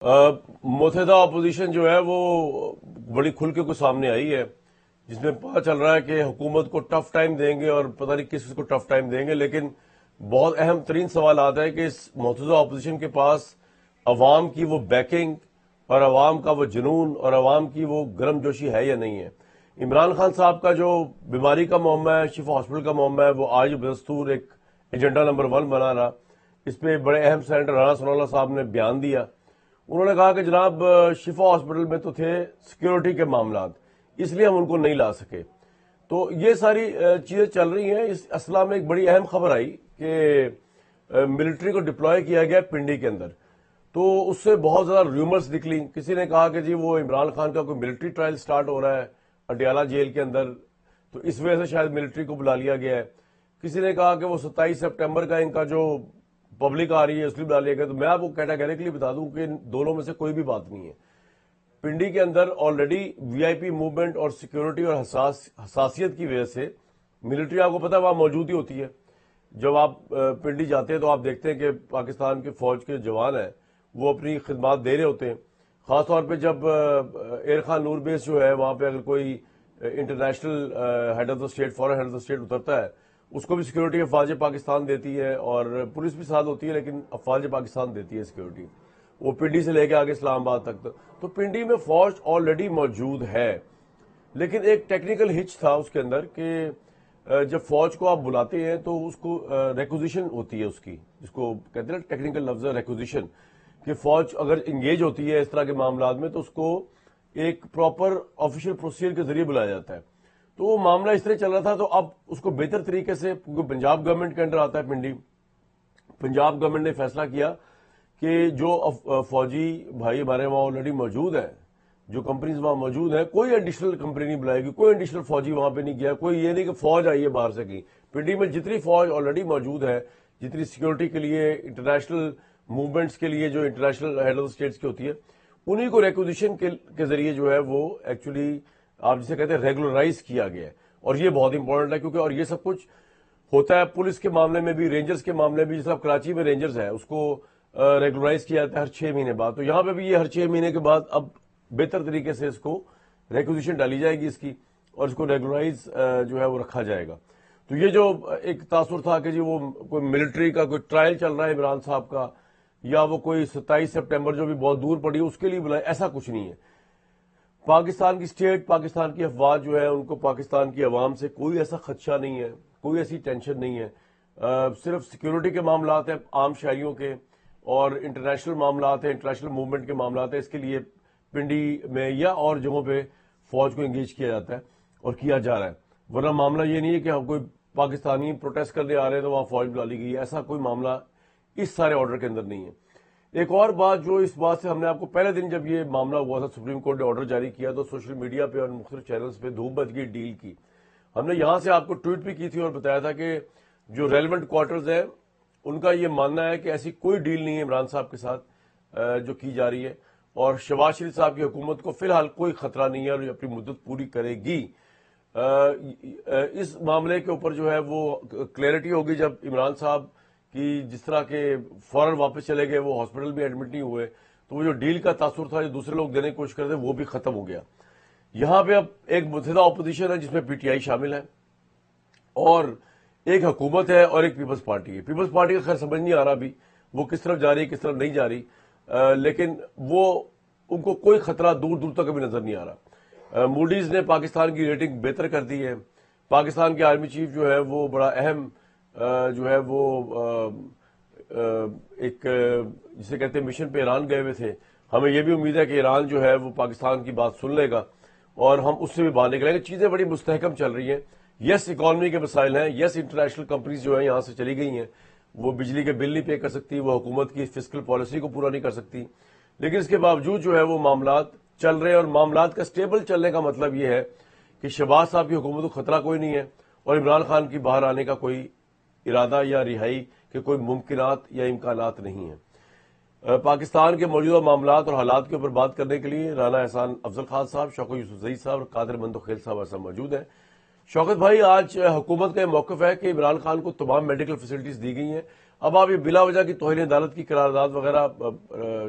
متحدہ اپوزیشن جو ہے وہ بڑی کھل کے کچھ سامنے آئی ہے، جس میں پتہ چل رہا ہے کہ حکومت کو ٹف ٹائم دیں گے اور پتہ نہیں کس کو ٹف ٹائم دیں گے، لیکن بہت اہم ترین سوال آتا ہے کہ اس متحدہ اپوزیشن کے پاس عوام کی وہ بیکنگ اور عوام کا وہ جنون اور عوام کی وہ گرم جوشی ہے یا نہیں ہے۔ عمران خان صاحب کا جو بیماری کا معمہ ہے، شفا ہاسپٹل کا معمہ ہے، وہ آج بدستور ایک ایجنڈا نمبر 1 بنا رہا۔ اس پہ بڑے اہم سینیٹر رانا ثناء اللہ صاحب نے بیان دیا۔ انہوں نے کہا کہ جناب شفا ہاسپٹل میں تو تھے سیکیورٹی کے معاملات، اس لیے ہم ان کو نہیں لا سکے۔ تو یہ ساری چیزیں چل رہی ہیں۔ اس اسلحہ میں ایک بڑی اہم خبر آئی کہ ملٹری کو ڈپلوائے کیا گیا پنڈی کے اندر، تو اس سے بہت زیادہ ریومرز نکلی۔ کسی نے کہا کہ جی وہ عمران خان کا کوئی ملٹری ٹرائل سٹارٹ ہو رہا ہے اڈیالہ جیل کے اندر، تو اس وجہ سے شاید ملٹری کو بلا لیا گیا ہے۔ کسی نے کہا کہ وہ 27 سپٹمبر کا ان کا جو پبلک آ رہی ہے اس لیے بلا لیا گیا۔ تو میں آپ کو کیٹاگریکلی بتا دوں کہ دونوں میں سے کوئی بھی بات نہیں ہے۔ پنڈی کے اندر آلریڈی وی آئی پی موومنٹ اور سیکیورٹی اور حساسیت کی وجہ سے ملٹری، آپ کو پتا ہے، وہاں موجود ہی ہوتی ہے۔ جب آپ پنڈی جاتے ہیں تو آپ دیکھتے ہیں کہ پاکستان کے فوج کے جوان ہیں، وہ اپنی خدمات دے رہے ہوتے ہیں۔ خاص طور پہ جب ایر خان نور بیس جو ہے وہاں پہ اگر کوئی international head of the state, foreign head of the state اترتا ہے، اس کو بھی سیکیورٹی افواج پاکستان دیتی ہے، اور پولیس بھی ساتھ ہوتی ہے، لیکن افواج پاکستان دیتی ہے سیکیورٹی، وہ پنڈی سے لے کے آگے اسلام آباد تک۔ تو پنڈی میں فوج آلریڈی موجود ہے، لیکن ایک ٹیکنیکل ہچ تھا اس کے اندر کہ جب فوج کو آپ بلاتے ہیں تو اس کو ریکوزیشن ہوتی ہے اس کی، جس کو کہتے ہیں ٹیکنیکل لفظ ہے ریکوزیشن، کہ فوج اگر انگیج ہوتی ہے اس طرح کے معاملات میں تو اس کو ایک پراپر آفیشیل پروسیجر کے ذریعے بلایا جاتا ہے۔ تو وہ معاملہ اس طرح چل رہا تھا، تو اب اس کو بہتر طریقے سے، کیونکہ پنجاب گورنمنٹ کے انڈر آتا ہے پنڈی، پنجاب گورنمنٹ نے فیصلہ کیا کہ جو فوجی بھائی ہمارے وہاں آلریڈی موجود ہیں، جو کمپنیز وہاں موجود ہیں، کوئی ایڈیشنل کمپنی نہیں بلائے گی، کوئی ایڈیشنل فوجی وہاں پہ نہیں گیا، کوئی یہ نہیں کہ فوج آئی ہے باہر سے کی۔ پنڈی میں جتنی فوج آلریڈی موجود ہے، جتنی سیکیورٹی کے لیے، انٹرنیشنل موومنٹس کے لیے جو انٹرنیشنل ہیڈ آف اسٹیٹس کی ہوتی ہے، انہی کو ریکوزیشن کے ذریعے جو ہے وہ ایکچولی آپ جسے کہتے ہیں ریگولرائز کیا گیا ہے۔ اور یہ بہت امپورٹنٹ ہے، کیونکہ اور یہ سب کچھ ہوتا ہے پولیس کے معاملے میں بھی، رینجرز کے معاملے میں بھی۔ جس طرح کراچی میں رینجرز ہے، اس کو ریگولرائز کیا جاتا ہے ہر 6 مہینے بعد، تو یہاں پہ بھی یہ ہر 6 مہینے کے بعد اب بہتر طریقے سے اس کو ریکوزیشن ڈالی جائے گی اس کی، اور اس کو ریگولرائز جو ہے وہ رکھا جائے گا۔ تو یہ جو ایک تاثر تھا کہ جی وہ کوئی ملٹری کا کوئی ٹرائل چل رہا ہے عمران صاحب کا، یا وہ کوئی 27 سپٹمبر جو بھی بہت دور پڑی اس کے لیے بلائے، ایسا کچھ نہیں ہے۔ پاکستان کی اسٹیٹ، پاکستان کی افواج جو ہے ان کو پاکستان کی عوام سے کوئی ایسا خدشہ نہیں ہے، کوئی ایسی ٹینشن نہیں ہے۔ صرف سیکیورٹی کے معاملات ہیں عام شہریوں کے، اور انٹرنیشنل معاملات ہیں، انٹرنیشنل موومنٹ کے معاملات ہیں۔ اس کے لیے پنڈی میں یا اور جگہوں پہ فوج کو انگیج کیا جاتا ہے اور کیا جا رہا ہے، ورنہ معاملہ یہ نہیں ہے کہ ہم کوئی پاکستانی پروٹیسٹ کرنے آ رہے ہیں تو وہاں فوج بلا لی گئی ہے، ایسا کوئی معاملہ اس سارے آرڈر کے اندر نہیں ہے۔ ایک اور بات جو اس بات سے ہم نے آپ کو پہلے دن جب یہ معاملہ ہوا تھا، سپریم کورٹ نے آرڈر جاری کیا تو سوشل میڈیا پہ اور مختلف چینلز پہ دھوم مچ گئی ڈیل کی۔ ہم نے یہاں سے آپ کو ٹویٹ بھی کی تھی اور بتایا تھا کہ جو ریلیونٹ کوارٹرز ہیں ان کا یہ ماننا ہے کہ ایسی کوئی ڈیل نہیں ہے عمران صاحب کے ساتھ جو کی جا رہی ہے، اور شہباز شریف صاحب کی حکومت کو فی الحال کوئی خطرہ نہیں ہے اور یہ اپنی مدت پوری کرے گی۔ اس معاملے کے اوپر جو ہے وہ کلیئرٹی ہوگی جب عمران صاحب کی جس طرح کے فوراً واپس چلے گئے، وہ ہاسپٹل بھی ایڈمٹ نہیں ہوئے، تو وہ جو ڈیل کا تاثر تھا جو دوسرے لوگ دینے کی کوشش کرتے وہ بھی ختم ہو گیا۔ یہاں پہ اب ایک متحدہ اپوزیشن ہے جس میں پی ٹی آئی شامل ہے، اور ایک حکومت ہے اور ایک پیپلز پارٹی ہے۔ پیپلز پارٹی کا خیر سمجھ نہیں آ رہا ابھی وہ کس طرف جا رہی ہے کس طرف نہیں جا رہی، لیکن وہ ان کو کوئی خطرہ دور دور تک ابھی نظر نہیں آ رہا۔ موڈیز نے پاکستان کی ریٹنگ بہتر کر دی ہے۔ پاکستان کے آرمی چیف جو ہے وہ بڑا اہم جو ہے وہ ایک جسے کہتے ہیں مشن پہ ایران گئے ہوئے تھے۔ ہمیں یہ بھی امید ہے کہ ایران جو ہے وہ پاکستان کی بات سن لے گا اور ہم اس سے بھی باہر نکلیں گے۔ چیزیں بڑی مستحکم چل رہی ہیں۔ یس اکانومی کے مسائل ہیں، یس انٹرنیشنل کمپنیز جو ہیں یہاں سے چلی گئی ہیں، وہ بجلی کے بل نہیں پے کر سکتی، وہ حکومت کی فسکل پالیسی کو پورا نہیں کر سکتی، لیکن اس کے باوجود جو ہے وہ معاملات چل رہے ہیں، اور معاملات کا سٹیبل چلنے کا مطلب یہ ہے کہ شہباز صاحب کی حکومت کو خطرہ کوئی نہیں ہے اور عمران خان کی باہر آنے کا کوئی ارادہ یا رہائی کے کوئی ممکنات یا امکانات نہیں ہیں۔ پاکستان کے موجودہ معاملات اور حالات کے اوپر بات کرنے کے لیے رانا احسان افضل خان صاحب، شوکت یوسف زئی صاحب اور قادر مندوخیل صاحب ایسا موجود ہیں۔ شوکت بھائی، آج حکومت کا یہ موقف ہے کہ عمران خان کو تمام میڈیکل فیسلٹیز دی گئی ہیں، اب آپ یہ بلا وجہ کی توہین عدالت کی قرارداد وغیرہ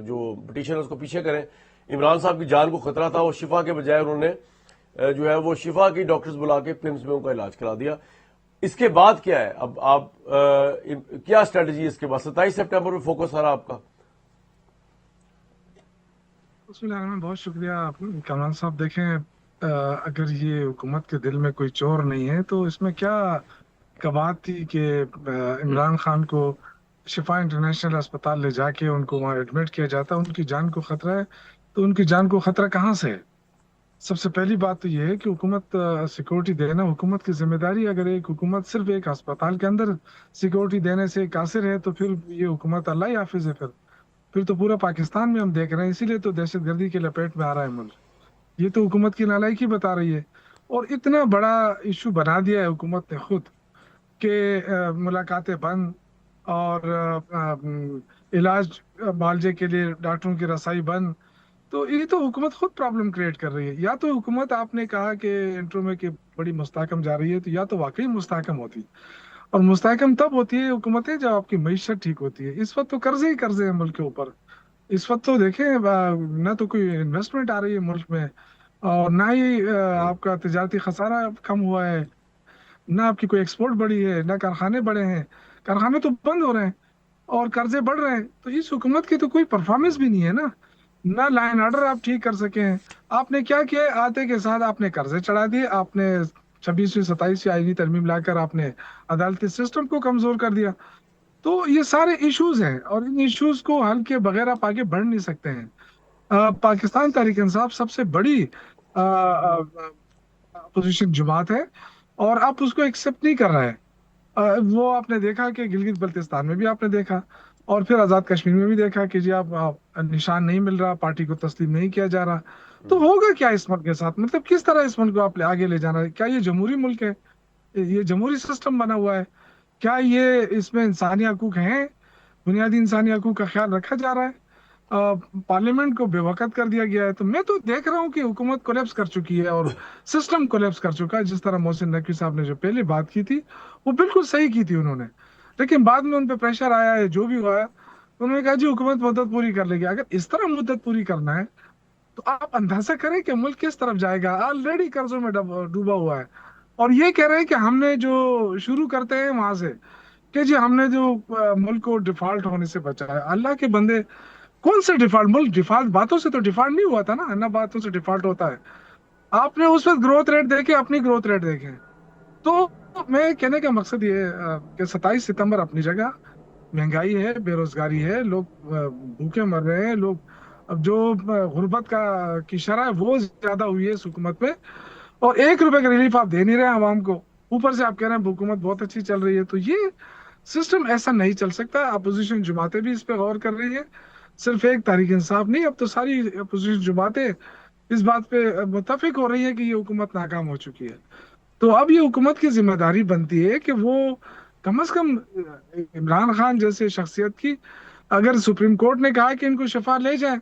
جو پٹیشن ہے اس کو پیچھے کریں. عمران صاحب کی جان کو خطرہ تھا, وہ شفا کے بجائے انہوں نے جو ہے وہ شفا کی ڈاکٹرز بلا کے پمس میں ان کا علاج کرا دیا. اس کے بعد کیا ہے؟ اب آپ کیا اسٹریٹجی اس کے بعد؟ 27 سپٹمبر پہ فوکس آ رہا آپ کا. بسم اللہ الرحمن، بہت شکریہ کامران صاحب. دیکھیں اگر یہ حکومت کے دل میں کوئی چور نہیں ہے تو اس میں کیا کبات تھی کہ عمران خان کو شفا انٹرنیشنل اسپتال لے جا کے ان کو وہاں ایڈمٹ کیا جاتا. ان کی جان کو خطرہ ہے تو ان کی جان کو خطرہ کہاں سے ہے؟ سب سے پہلی بات تو یہ ہے کہ حکومت سیکورٹی دینا حکومت کی ذمہ داری. اگر ایک حکومت صرف ایک اسپتال کے اندر سیکورٹی دینے سے قاصر ہے تو پھر یہ حکومت اللہ ہی حافظ ہے. پھر تو پورا پاکستان میں ہم دیکھ رہے ہیں، اسی لیے تو دہشت گردی کے لپیٹ میں آ رہا ہے ملک. یہ تو حکومت کی نالائکی بتا رہی ہے. اور اتنا بڑا ایشو بنا دیا ہے حکومت نے خود کہ ملاقاتیں بند اور علاج معالجے کے لیے ڈاکٹروں کی رسائی بند. تو یہ تو حکومت خود پرابلم کریٹ کر رہی ہے. یا تو حکومت، آپ نے کہا کہ انٹرو میں کہ بڑی مستحکم جا رہی ہے، تو یا تو واقعی مستحکم ہوتی، اور مستحکم تب ہوتی ہے حکومتیں جب آپ کی معیشت ٹھیک ہوتی ہے. اس وقت تو قرضے ہی قرضے ہیں ملک کے اوپر. اس وقت تو دیکھیں نہ تو کوئی انویسٹمنٹ آ رہی ہے ملک میں، اور نہ ہی آپ کا تجارتی خسارہ کم ہوا ہے، نہ آپ کی کوئی ایکسپورٹ بڑی ہے، نہ کارخانے بڑے ہیں. کارخانے تو بند ہو رہے ہیں اور قرضے بڑھ رہے ہیں. تو اس حکومت کی تو کوئی پرفارمنس بھی نہیں ہے نا. نہ لائن آرڈر آپ ٹھیک کر سکیں. آپ نے کیا کیا؟ آتے کے ساتھ آپ نے قرضے چڑھا دیے. آپ نے 26ویں 27ویں آئینی ترمیم لا کر آپ نے عدالتی سسٹم کو کمزور کر دیا. تو یہ سارے ایشوز ہیں اور ان ایشوز کو حل کے بغیر آپ آگے بڑھ نہیں سکتے ہیں. پاکستان تحریک انصاف سب سے بڑی اپوزیشن جماعت ہے اور آپ اس کو ایکسپٹ نہیں کر رہے ہیں. وہ آپ نے دیکھا کہ گلگت بلتستان میں بھی آپ نے دیکھا، اور پھر آزاد کشمیر میں بھی دیکھا کہ جی آپ نشان نہیں مل رہا، پارٹی کو تسلیم نہیں کیا جا رہا. تو ہوگا کیا اس ملک کے ساتھ؟ مطلب کس طرح اس ملک کو آپ آگے لے جانا ہے؟ کیا یہ جمہوری ملک ہے؟ یہ جمہوری سسٹم بنا ہوا ہے؟ کیا یہ اس میں انسانی حقوق ہیں؟ بنیادی انسانی حقوق کا خیال رکھا جا رہا ہے؟ پارلیمنٹ کو بے وقت کر دیا گیا ہے. تو میں تو دیکھ رہا ہوں کہ حکومت کولیپس کر چکی ہے اور سسٹم کولیپس کر چکا ہے. جس طرح محسن نقوی صاحب نے جو پہلے بات کی تھی وہ بالکل صحیح کی تھی انہوں نے، لیکن بعد میں ان پہ پریشر آیا ہے جو بھی ہوا ہے. انہوں نے کہا جی حکومت مدت پوری کر لے گی. اگر اس طرح مدت پوری کرنا ہے تو آپ اندازہ کریں کہ ملک کس طرف جائے گا. آلریڈی قرضوں میں ڈوبا ہوا ہے، اور یہ کہہ رہے ہیں کہ ہم نے جو شروع کرتے ہیں وہاں سے کہ جی ہم نے جو ملک کو ڈیفالٹ ہونے سے بچایا. اللہ کے بندے، کون سے ڈیفالٹ؟ ملک ڈیفالٹ باتوں سے تو ڈیفالٹ نہیں ہوا تھا نا، نہ باتوں سے ڈیفالٹ ہوتا ہے. آپ نے اس وقت گروتھ ریٹ دیکھے، اپنی گروتھ ریٹ دیکھیں. تو میں کہنے کا مقصد یہ ہے کہ 27 ستمبر اپنی جگہ، مہنگائی ہے، بے روزگاری ہے، لوگ بھوکے مر رہے ہیں، لوگ اب جو غربت کی شرح ہے وہ زیادہ ہوئی ہے اس حکومت میں، اور 1 روپے کا ریلیف آپ دے نہیں رہے ہیں عوام کو. اوپر سے آپ کہہ رہے ہیں حکومت بہت اچھی چل رہی ہے. تو یہ سسٹم ایسا نہیں چل سکتا. اپوزیشن جماعتیں بھی اس پہ غور کر رہی ہیں، صرف ایک تحریک انصاف نہیں، اب تو ساری اپوزیشن جماعتیں اس بات پہ متفق ہو رہی ہے کہ یہ حکومت ناکام ہو چکی ہے. تو اب یہ حکومت کی ذمہ داری بنتی ہے کہ وہ کم از کم عمران خان جیسے شخصیت کی، اگر سپریم کورٹ نے کہا کہ ان کو شفا لے جائیں،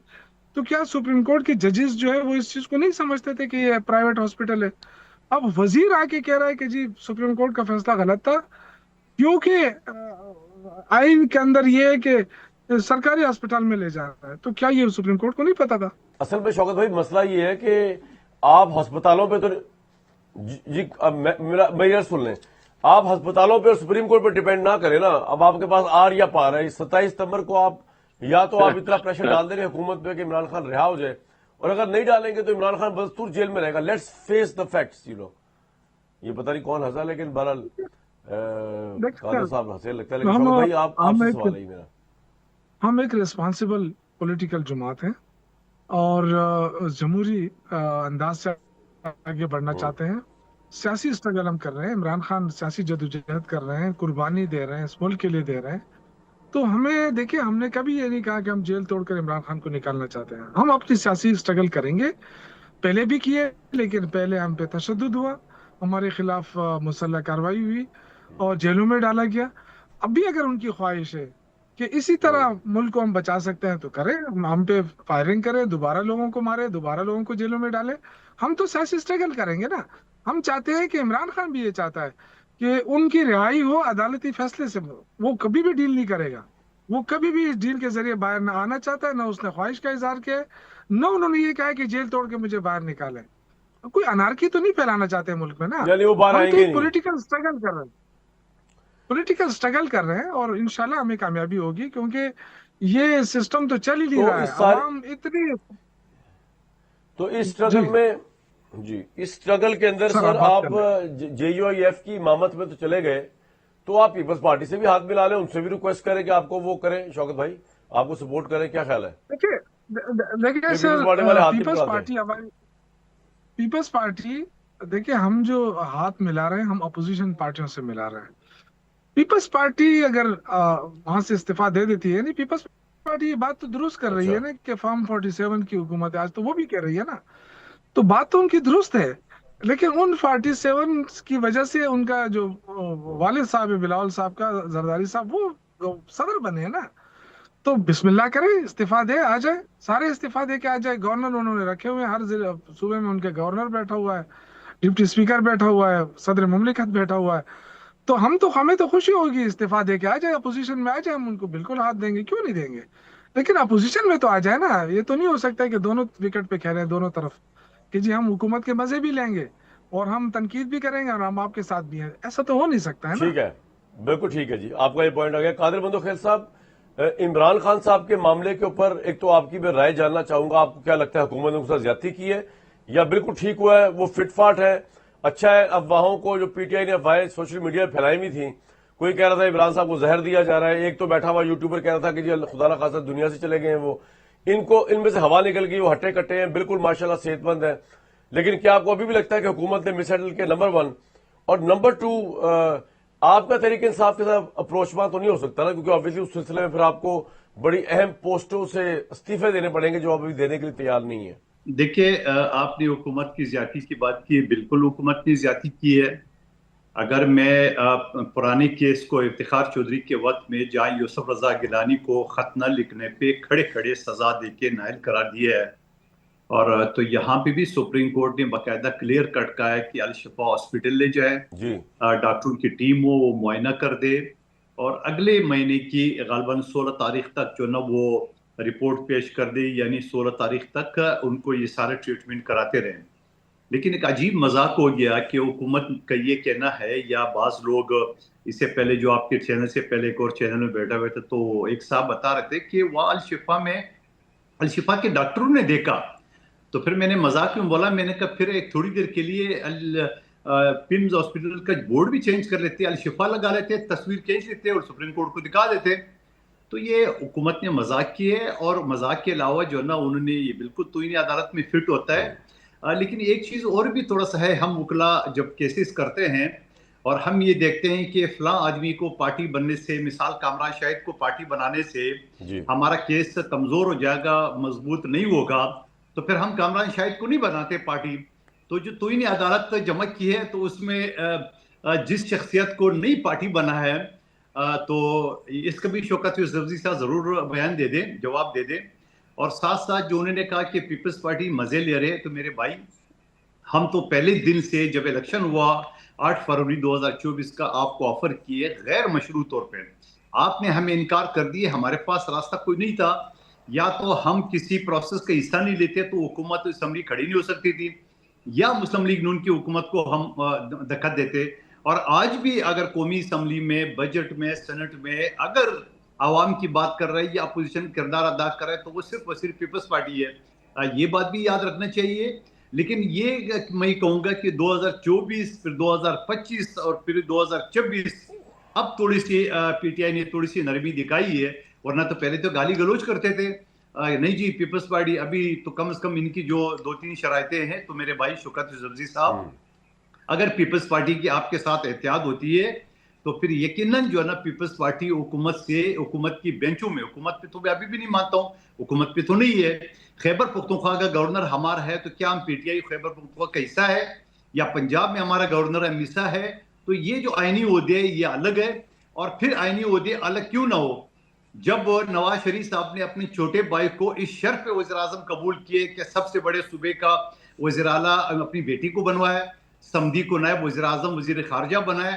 تو کیا سپریم کورٹ کے ججز جو ہے وہ اس چیز کو نہیں سمجھتے تھے کہ یہ پرائیویٹ ہاسپٹل ہے؟ اب وزیر آ کے کہہ رہا ہے کہ جی سپریم کورٹ کا فیصلہ غلط تھا، کیونکہ آئین کے اندر یہ ہے کہ سرکاری ہسپتال میں لے جانا ہے. تو کیا یہ سپریم کورٹ کو نہیں پتا تھا؟ اصل میں شوکت بھائی مسئلہ یہ ہے کہ آپ ہسپتالوں پہ تو جی اب میرا سن لیں، آپ ہسپتالوں پہ اور سپریم کورٹ پہ ڈیپینڈ نہ کریں نا. اب آپ کے پاس آر یا پار ہے. 27 ستمبر کو آپ یا تو آپ اتنا پریشر ڈال دیں گے حکومت پہ کہ عمران خان رہا ہو جائے، اور اگر نہیں ڈالیں گے تو عمران خان بدستور جیل میں رہے گا. Let's face the facts. یہ پتہ نہیں کون ہنسا، لیکن بہرحال قادر صاحب ہنسے لگتا ہے. لیکن شوکت بھائی آپ سے سوال ہے میرا. ہم ایک ریسپانسبل پولیٹیکل جماعت ہیں اور جمہوری انداز سے آگے بڑھنا چاہتے ہیں. سیاسی اسٹرگل ہم کر رہے ہیں. عمران خان سیاسی جدوجہد کر رہے ہیں، قربانی دے رہے ہیں، اس ملک کے لیے دے رہے ہیں. تو ہمیں دیکھیں، ہم نے کبھی یہ نہیں کہا کہ ہم جیل توڑ کر عمران خان کو نکالنا چاہتے ہیں. ہم اپنی سیاسی اسٹرگل کریں گے، پہلے بھی کیے، لیکن پہلے ہم پہ تشدد ہوا، ہمارے خلاف مسلح کارروائی ہوئی اور جیلوں میں ڈالا گیا. اب بھی اگر ان کی خواہش ہے کہ اسی طرح ملک کو ہم بچا سکتے ہیں تو کریں، ہم پہ فائرنگ کریں، دوبارہ لوگوں کو مارے، دوبارہ لوگوں کو جیلوں میں ڈالیں. ہم تو سیاسی اسٹرگل کریں گے نا. ہم چاہتے ہیں کہ عمران خان بھی یہ چاہتا ہے کہ ان کی رہائی ہو عدالتی فیصلے سے، وہ کبھی بھی ڈیل نہیں کرے گا، وہ کبھی بھی اس ڈیل کے ذریعے باہر نہ آنا چاہتا ہے، نہ اس نے خواہش کا اظہار کیا ہے، نہ انہوں نے یہ کہا کہ جیل توڑ کے مجھے باہر نکالیں۔ کوئی انارکی تو نہیں پھیلانا چاہتے ملک میں نا، یعنی وہ باہر ہم آئیں تو گے ایک نہیں؟ پولیٹیکل اسٹرگل کر رہے ہیں، پولیٹیکل اسٹرگل کر رہے ہیں، اور انشاءاللہ ہمیں کامیابی ہوگی، کیونکہ یہ سسٹم تو چل ہی نہیں تو رہا ہے، اس سارے عوام اتنی۔ تو اس جی اسٹرگل میں، جی اس اسٹرگل کے اندر سر، سر آپ بات کر آپ لیں۔ جے یو آئی ایف کی امامت میں تو چلے گئے، تو آپ پیپلز پارٹی سے بھی ہاتھ ملا لیں، ان سے بھی ریکویسٹ کریں کہ آپ کو وہ کریں، شوکت بھائی آپ کو سپورٹ کریں، کیا خیال ہے؟ دیکھیے کہ سر، پیپلز پارٹی والے ہاتھ نہیں پیپلز پکڑاتے؟ پارٹی ہماری، پیپلز پارٹی، دیکھیے ہم جو ہاتھ ملا رہے ہیں ہم اپوزیشن پارٹیوں سے ملا رہے ہیں۔ پیپلز پارٹی اگر وہاں سے استعفیٰ دے دیتی ہے، نہیں پیپلز پارٹی یہ بات تو درست کر رہی اچھا ہے نا کہ فارم 47 کی حکومت ہے، آج تو وہ بھی کہہ رہی ہے نا، تو بات تو ان کی درست ہے، لیکن ان 47 کی وجہ سے ان کا جو والد صاحب ہے بلاول صاحب کا، زرداری صاحب، وہ صدر بنے ہیں نا، تو بسم اللہ کرے، استعفیٰ دے، آ جائے، سارے استعفیٰ دے کے آ جائے۔ گورنر انہوں نے رکھے ہوئے ہیں، ہر صوبے میں ان کے گورنر بیٹھا ہوا ہے، ڈپٹی اسپیکر بیٹھا ہوا ہے، صدر مملکت بیٹھا ہوا ہے، تو ہمیں تو خوشی ہوگی، استعفیٰ دے کے آ جائے، اپوزیشن میں آ جائے، ہم ان کو بالکل ہاتھ دیں گے، کیوں نہیں دیں گے، لیکن اپوزیشن میں تو آ جائے نا، یہ تو نہیں ہو سکتا ہے کہ دونوں وکٹ پہ کھیلیں دونوں طرف، کہ جی ہم حکومت کے مزے بھی لیں گے اور ہم تنقید بھی کریں گے اور ہم آپ کے ساتھ بھی ہیں، ایسا تو ہو نہیں سکتا ہے نا۔ ٹھیک ہے، بالکل ٹھیک ہے جی، آپ کا یہ پوائنٹ آ گیا۔ قادر بندو خیل صاحب، عمران خان صاحب کے معاملے کے اوپر ایک تو آپ کی میں رائے جاننا چاہوں گا، آپ کو کیا لگتا ہے حکومت نے اس کے ساتھ زیادتی کی ہے یا بالکل ٹھیک ہوا ہے، وہ فٹ فاٹ ہے، اچھا ہے؟ افواہوں کو جو پی ٹی آئی نے افواہیں سوشل میڈیا پہ پھیلائی ہوئی تھیں، کوئی کہہ رہا تھا عمران صاحب کو زہر دیا جا رہا ہے، ایک تو بیٹھا ہوا یوٹیوبر کہہ رہا تھا کہ جی خدا نہ خاصا دنیا سے چلے گئے ہیں وہ، ان میں سے ہوا نکل گئی، وہ ہٹے کٹے ہیں، بالکل ماشاءاللہ صحت مند ہے، لیکن کیا آپ کو ابھی بھی لگتا ہے کہ حکومت نے مس ہینڈل کیا؟ نمبر ون، اور نمبر ٹو، آپ کا طریقہ انصاف کے ساتھ اپروچ بات تو نہیں ہو سکتا نا، کیونکہ آبویسلی اس سلسلے میں پھر آپ کو بڑی اہم پوسٹوں سے استعفے دینے پڑیں گے جو آپ ابھی دینے کے لیے تیار نہیں ہے۔ دیکھیے، آپ نے حکومت کی زیادتی کی بات کی، بالکل حکومت نے زیادتی کی ہے۔ اگر میں پرانے کیس کو افتخار چودھری کے وقت میں جہاں یوسف رضا گیلانی کو خط نہ لکھنے پہ کھڑے کھڑے سزا دے کے نائل قرار دیا ہے، اور تو یہاں پہ بھی سپریم کورٹ نے باقاعدہ کلیئر کٹ کہا ہے کہ الشفا ہاسپٹل لے جائے، جی ڈاکٹروں کی ٹیم ہو، وہ معائنہ کر دے، اور اگلے مہینے کی غالباً 16 تاریخ تک جو نا وہ رپورٹ پیش کر دے، یعنی 16 تاریخ تک ان کو یہ سارے ٹریٹمنٹ کراتے رہیں۔ لیکن ایک عجیب مذاق ہو گیا کہ حکومت کا یہ کہنا ہے، یا بعض لوگ اس سے پہلے جو آپ کے چینل سے پہلے ایک اور چینل میں بیٹھا ہوئے تھے، تو ایک صاحب بتا رہے تھے کہ وہ الشفا کے ڈاکٹروں نے دیکھا، تو پھر میں نے مذاق میں بولا، میں نے کہا پھر ایک تھوڑی دیر کے لیے پمز ہاسپٹل کا بورڈ بھی چینج کر لیتے، الشفا لگا لیتے، تصویر کھینچ لیتے اور سپریم کورٹ کو دکھا دیتے۔ تو یہ حکومت نے مذاق کی ہے، اور مذاق کے علاوہ جو نا انہوں نے یہ بالکل توہین عدالت میں فٹ ہوتا ہے۔ لیکن ایک چیز اور بھی تھوڑا سا ہے، ہم وکلا جب کیسز کرتے ہیں اور ہم یہ دیکھتے ہیں کہ فلاں آدمی کو پارٹی بننے سے، مثال کامران شاہد کو پارٹی بنانے سے جی ہمارا کیس کمزور ہو جائے گا، مضبوط نہیں ہوگا، تو پھر ہم کامران شاہد کو نہیں بناتے پارٹی۔ تو جو توہین عدالت جمع کی ہے، تو اس میں جس شخصیت کو نئی پارٹی بنا ہے، تو اس کا بھی شوکت یوسفزئی صاحب ضرور بیان دے دیں، جواب دے دیں۔ اور ساتھ ساتھ جو انہوں نے کہا کہ پیپلز پارٹی مزے لے رہے، تو میرے بھائی، ہم تو پہلے دن سے جب الیکشن ہوا 8 فروری 2024 کا آپ کو آفر کیے غیر مشروع طور پہ، آپ نے ہمیں انکار کر دیے، ہمارے پاس راستہ کوئی نہیں تھا، یا تو ہم کسی پروسیس کا حصہ نہیں لیتے تو حکومت اسمبلی کھڑی نہیں ہو سکتی تھی، یا مسلم لیگ نون کی حکومت کو ہم دکت دیتے۔ اور آج بھی اگر قومی اسمبلی میں، بجٹ میں، سینٹ میں اگر عوام کی بات کر رہے یا اپوزیشن کردار ادا کر رہے تو وہ صرف اور صرف پیپلز پارٹی ہے، یہ بات بھی یاد رکھنا چاہیے۔ لیکن یہ میں کہوں گا کہ 2024 پھر 2025 اور پھر 2026 اب تھوڑی سی پی ٹی آئی نے تھوڑی سی نرمی دکھائی ہے، ورنہ تو پہلے تو گالی گلوچ کرتے تھے، نہیں جی پیپلز پارٹی ابھی تو کم از کم ان کی جو 2-3 شرائطیں ہیں۔ تو میرے بھائی شوکت یوسفزئی صاحب، اگر پیپلز پارٹی کی آپ کے ساتھ احتیاط ہوتی ہے تو پھر یقیناً جو ہے نا پیپلز پارٹی حکومت کی بینچوں میں، حکومت پہ تو میں ابھی بھی نہیں مانتا ہوں، حکومت پہ تو نہیں ہے، خیبر پختونخوا کا گورنر ہمارا ہے، تو کیا ہم P T I Khyber Pakhtunkhwa کا حصہ ہے؟ یا پنجاب میں ہمارا گورنر حصہ ہے؟ تو یہ جو آئینی عہدے یہ الگ ہے، اور پھر آئینی عہدے الگ کیوں نہ ہو؟ جب نواز شریف صاحب نے اپنے چھوٹے بھائی کو اس شرف پہ وزیر اعظم قبول کیے کہ سب سے بڑے صوبے کا وزیر اعلیٰ اپنی بیٹی کو بنوایا، سمدھی کو نائب وزیر اعظم وزیر خارجہ بنائے،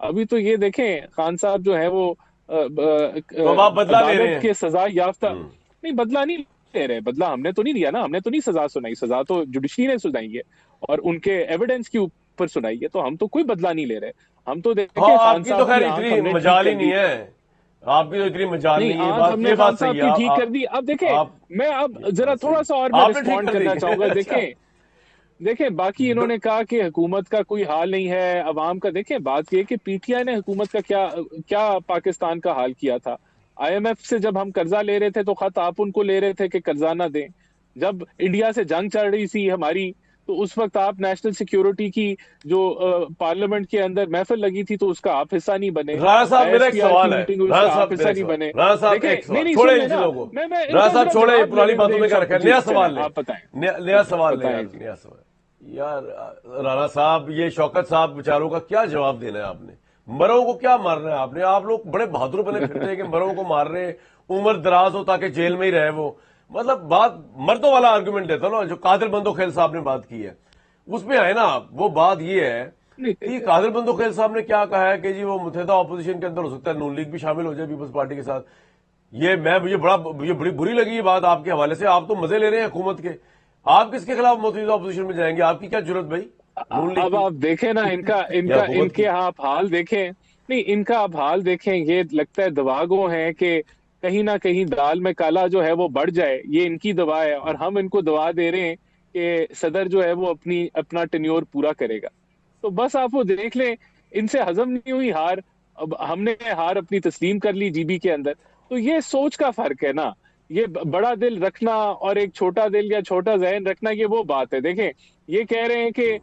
ابھی تو یہ دیکھیں خان صاحب جو ہے وہ تو اب آپ بدلہ لے رہے عدالت ہیں. کے سزا یافتہ نہیں، بدلہ نہیں لے رہے، بدلہ ہم نے تو نہیں لیا نا، ہم نے تو نہیں سزا سنائی، سزا تو جوڈیشری نے سنائی ہے اور ان کے ایویڈنس کے اوپر سنائی ہے، تو ہم تو کوئی بدلہ نہیں لے رہے. ہم تو ہاں دیکھیں خان آپ کی تو صاحب خیر کی آنکھ اتنی ہم نے ٹھیک مجال ہی کر دی. نہیں ہے، آپ کی تو اتنی مجال نہیں، نہیں ہے، آنکھ ہم نے یہ خان بات صاحب صحیح کی ہے. ٹھیک کر دی. اب دیکھیں آپ میں اب ذرا بات تھوڑا صحیح سا اور میں آپ نے ٹھیک رسپونڈ کر دی. کرنا چاہوں گا. اچھا دیکھیں باقی انہوں نے کہا کہ حکومت کا کوئی حال نہیں ہے عوام کا. دیکھیں بات یہ کہ پی ٹی آئی نے حکومت کا کیا پاکستان کا حال کیا تھا. آئی ایم ایف سے جب ہم قرضہ لے رہے تھے تو خط آپ ان کو لے رہے تھے کہ قرضہ نہ دیں. جب انڈیا سے جنگ چل رہی تھی ہماری تو اس وقت آپ نیشنل سیکیورٹی کی جو پارلیمنٹ کے اندر محفل لگی تھی تو اس کا آپ حصہ نہیں بنے. رانا صاحب آئی میرا ایس ایک پی آر کی سوال ہے، میٹنگ ہوئی اس رانا کا آپ صاحب حصہ میرا ایک نہیں سوال، بنے. رانا صاحب دیکھیں ایک نہیں سوال نہیں چھوڑے سن ان لیں نا، چیزوں کو. میں ان رانا کا صاحب ذرا چھوڑے جواب لے پرانی لیں باتوں مجھے میں ایک کیا سب رکھا ہے، جی نیا چلیں سوال لیں، آپ بتائیں. نیا سوال لیں یار، بتائیں جی. نیا سوال. یار رانا صاحب یہ شوکت صاحب بیچاروں کا کیا جواب دینا ہے آپ نے؟ مروں کو کیا مارنا ہے آپ نے؟ آپ لوگ بڑے بہادر بنے پھرتے ہیں کہ مروں کو مار رہے ہیں، عمر دراز ہو تاکہ جیل میں ہی رہے وہ. مطلب بات مردوں والا آرگومنٹ دیتا نا جو قادر بندوخیل صاحب نے بات کی ہے اس میں آئے نا آپ. وہ بات یہ ہے کہ قادر بندوخیل صاحب نے کیا کہا ہے کہ جی وہ متحدہ اپوزیشن کے اندر ہو سکتا ہے نون لیگ بھی شامل ہو جائے پیپلز پارٹی کے ساتھ. مجھے بڑی بری لگی یہ بات آپ کے حوالے سے. آپ تو مزے لے رہے ہیں حکومت کے، آپ کس کے خلاف متحدہ اپوزیشن میں جائیں گے؟ آپ کی کیا جرت بھائی نون لیگ اب کی آپ دیکھیں نا یا ان حکومت کی؟ کے آپ حال دیکھیں. نہیں، ان کا آپ حال دیکھیں، یہ لگتا ہے دواگوں ہیں کہ کہیں نہ کہیں دال میں کالا جو ہے وہ بڑھ جائے. یہ ان کی دوا ہے اور ہم ان کو دوا دے رہے ہیں کہ صدر جو ہے وہ اپنا ٹینیور پورا کرے گا. تو بس آپ وہ دیکھ لیں، ان سے ہضم نہیں ہوئی ہار. اب ہم نے ہار اپنی تسلیم کر لی جی بی کے اندر. تو یہ سوچ کا فرق ہے نا. یہ بڑا دل رکھنا اور ایک چھوٹا دل یا چھوٹا ذہن رکھنا یہ وہ بات ہے. دیکھیں یہ کہہ رہے ہیں کہ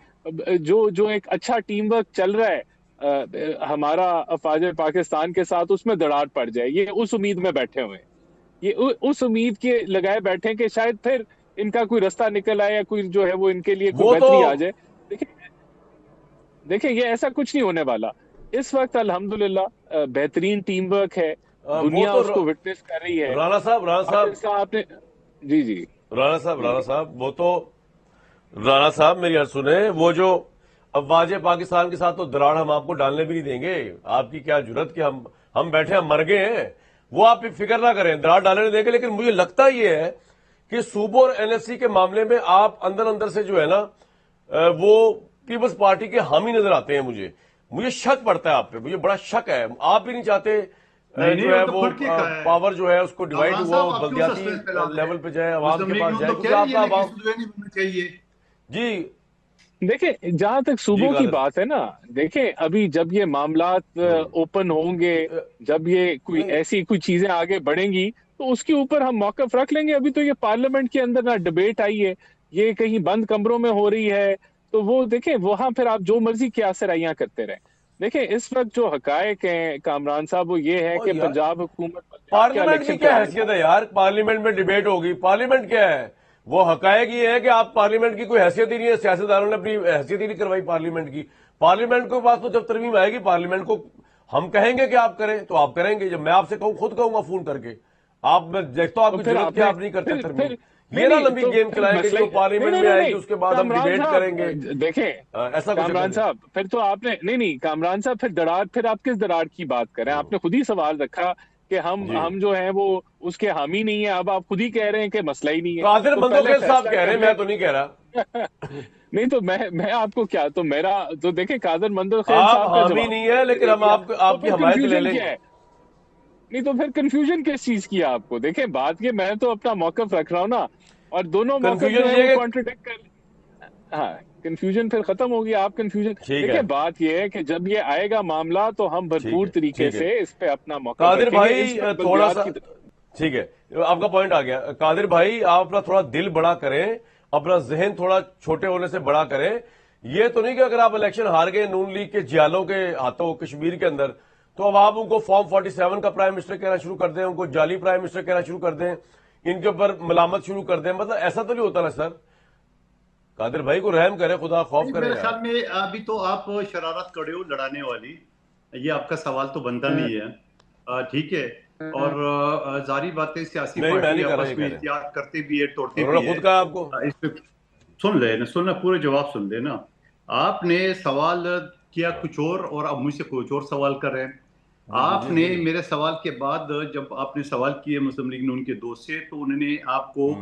جو ایک اچھا ٹیم ورک چل رہا ہے ہمارا افواج پاکستان کے ساتھ اس میں دراڑ پڑ جائے. یہ اس امید میں بیٹھے ہوئے ہیں، یہ اس امید کے لگائے بیٹھے ہیں کہ شاید پھر ان کا کوئی رستہ نکل آئے یا کوئی جو ہے وہ ان کے لیے کوئی وہ تو بہتری آ جائے. دیکھیں یہ ایسا کچھ نہیں ہونے والا. اس وقت الحمدللہ بہترین ٹیم ورک ہے، وہ دنیا تو اس کو وٹنس کر رہی ہے. رانا اب صاحب جیسا آپ نے جی رانا صاحب وہ تو رانا صاحب میری بات سنیں. وہ جو افواج پاکستان کے ساتھ تو دراڑ ہم آپ کو ڈالنے بھی نہیں دیں گے. آپ کی کیا جرت کہ ہم بیٹھے ہم مر گئے ہیں. وہ آپ فکر نہ کریں، دراڑ ڈالنے نہیں دیں گے. لیکن مجھے لگتا یہ ہے کہ صوبوں اور این ایس سی کے معاملے میں آپ اندر سے جو ہے نا وہ پیپلز پارٹی کے حامی نظر آتے ہیں. مجھے شک پڑتا ہے آپ پہ، مجھے بڑا شک ہے. آپ ہی نہیں چاہتے نہیں جو ہے تو وہ کھل کے کہا ہے پاور جو ہے اس کو ڈیوائڈ کامران ہوا صاحب. وہ آپ کیوں بلدیاتی سسپینس پھیلا رہے ہیں؟ لیول پہ جائے، عوام مسلم کے لیگ پاس نون جائے، تو کیونکہ کہہ آپ رہی کا ہے لیکن عوام اس کو نہیں بننا چاہیے. جی دیکھیں جہاں تک جی صوبوں کی قادر بات ہے نا، دیکھیں ابھی جب یہ معاملات اوپن ہوں گے، جب یہ کوئی نہیں ایسی کوئی چیزیں آگے بڑھیں گی تو اس کے اوپر ہم موقف رکھ لیں گے. ابھی تو یہ پارلیمنٹ کے اندر نہ ڈبیٹ آئی ہے، یہ کہیں بند کمروں میں ہو رہی ہے. تو وہ دیکھیں وہاں پھر آپ جو مرضی کی آسرائیاں کرتے رہیں. دیکھیں اس وقت جو حقائق ہیں کامران صاحب وہ یہ ہے او کہ یار پنجاب حکومت پنجاب کے پارلیمنٹ کی الیکشن کیا کرانے حیثیت ہے یار؟ پارلیمنٹ میں ڈیبیٹ ہوگی، پارلیمنٹ کیا ہے؟ وہ حقائق یہ ہے کہ آپ پارلیمنٹ کی کوئی حیثیت ہی نہیں ہے. سیاستدانوں نے اپنی حیثیت ہی نہیں کروائی پارلیمنٹ کی. پارلیمنٹ کے پاس تو جب ترمیم آئے گی پارلیمنٹ کو ہم کہیں گے کہ آپ کریں تو آپ کریں گے. جب میں آپ سے کہوں خود کہوں گا فون کر کے آپ میں دیکھتا ہوں آپ تو کی پھر ضرورت آپ کیا نے آپ نہیں کرتے ترمیم. پھر یہ نہیں نہ نہیں لمبی تو گیم پھر چلائیں کہ جی مسئلہ وہ پارلیمنٹ میں آئے گی اس کے بعد ہم کامران ڈیبیٹ کریں گے. صاحب دیکھیں ایسا کچھ کامران نہیں. صاحب پھر تو آپ نے نہیں کامران صاحب پھر آپ کس دراڑ کی بات کریں؟ آپ نے خود ہی سوال رکھا کہ جی ہم جو ہیں وہ اس کے حامی نہیں ہیں. اب آپ خود ہی کہہ رہے ہیں کہ مسئلہ ہی نہیں ہے قادر تو پہلے بندوخیل صاحب فیصلہ کہہ رہے کر ہیں، میں لیں. تو نہیں کہہ رہا. نہیں تو میں آپ کو کیا تو میرا تو دیکھیں قادر مندوخیل آپ صاحب کا حامی جواب نہیں ہے لیکن دے ہم دیا تو آپ کی پھر حمایت لے کنفیوژن لیں کیا گے. ہے؟ نہیں تو پھر کنفیوژن کس چیز کی ہے آپ کو؟ دیکھیں بات یہ میں تو اپنا موقف رکھ رہا ہوں نا، اور دونوں موقف جو کنفیوژن ہے وہ یہ کہ کانٹرڈکٹ کر. ہاں کنفیوژن پھر ختم ہو گیا. آپ کنفیوژن ٹھیک ہے دیکھیں بات یہ ہے کہ جب یہ آئے گا معاملہ تو ہم بھرپور طریقے ٹھیک ہے. سے اس پہ اپنا موقف قادر رکھیں گے. اس بھائی وقت تھوڑا بلدیات سا کی ٹھیک ہے آپ کا پوائنٹ آ گیا. قادر بھائی آپ اپنا تھوڑا دل بڑا کریں، اپنا ذہن تھوڑا چھوٹے ہونے سے بڑا کریں. یہ تو نہیں کہ اگر آپ الیکشن ہار گئے نون لیگ کے جیالوں کے ہاتھوں کشمیر کے اندر تو اب آپ ان کو فارم 47 کا پرائم منسٹر کہنا شروع کر دیں، ان کو جعلی پرائم منسٹر کہنا شروع کر دیں، ان کے اوپر ملامت شروع کر دیں. مطلب ایسا تو نہیں ہوتا نا سر. قادر بھائی کو رحم کرے، خدا خوف کرے میرے یار. خیال میں ابھی تو آپ شرارت کرے ہو لڑانے والی، یہ آپ کا سوال تو بنتا نہیں ہے. ٹھیک ہے، اور ظاہری باتیں سیاسی نہیں میں پارٹی نہیں کر رہا، یہ آپس کہہ میں رہے ہیں احتیاط کرتے بھی ہے توڑتے انہوں بھی نے ہے. خود کہا آپ کو. اس پہ سننا پورے جواب سن لے نا. آپ نے سوال کیا کچھ اور اب مجھ سے کچھ اور سوال کر رہے ہیں. آپ نے میرے سوال کے بعد جب آپ نے سوال کیے مسلم لیگ نون کے دوست سے تو انہوں نے آپ کو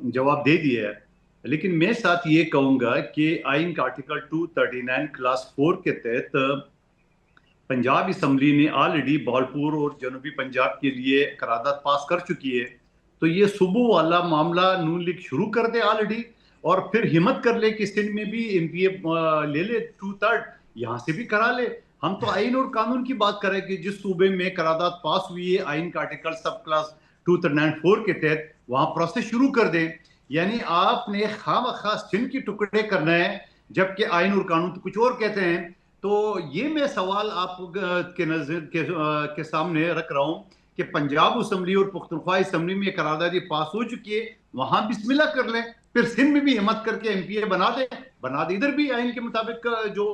جواب دے دیا ہے, لیکن میں ساتھ یہ کہوں گا کہ آئین کا آرٹیکل 239 کلاس 4 کے تحت پنجاب اسمبلی نے آلریڈی بہاولپور اور جنوبی پنجاب کے لیے قرارداد پاس کر چکی ہے. تو یہ صوبوں والا معاملہ نون لیگ شروع کر دے آلریڈی, اور پھر ہمت کر لے کہ سندھ میں بھی ایم پی اے لے لے 2/3, یہاں سے بھی کرا لے. ہم تو آئین اور قانون کی بات کریں کہ جس صوبے میں قرارداد پاس ہوئی ہے آئین کا آرٹیکل سب کلاس 239 کے تحت, وہاں پروسیس شروع کر دیں. یعنی آپ نے خواہ سندھ کی ٹکڑے کرنا ہے جبکہ آئین اور قانون تو کچھ اور کہتے ہیں. تو یہ میں سوال آپ کے نظر کے سامنے رکھ رہا ہوں کہ پنجاب اسمبلی اور پختونخوا اسمبلی میں قراردادی پاس ہو چکی ہے, وہاں بسم اللہ کر لیں, پھر سندھ میں بھی ہمت کر کے ایم پی اے بنا دے ادھر بھی آئین کے مطابق جو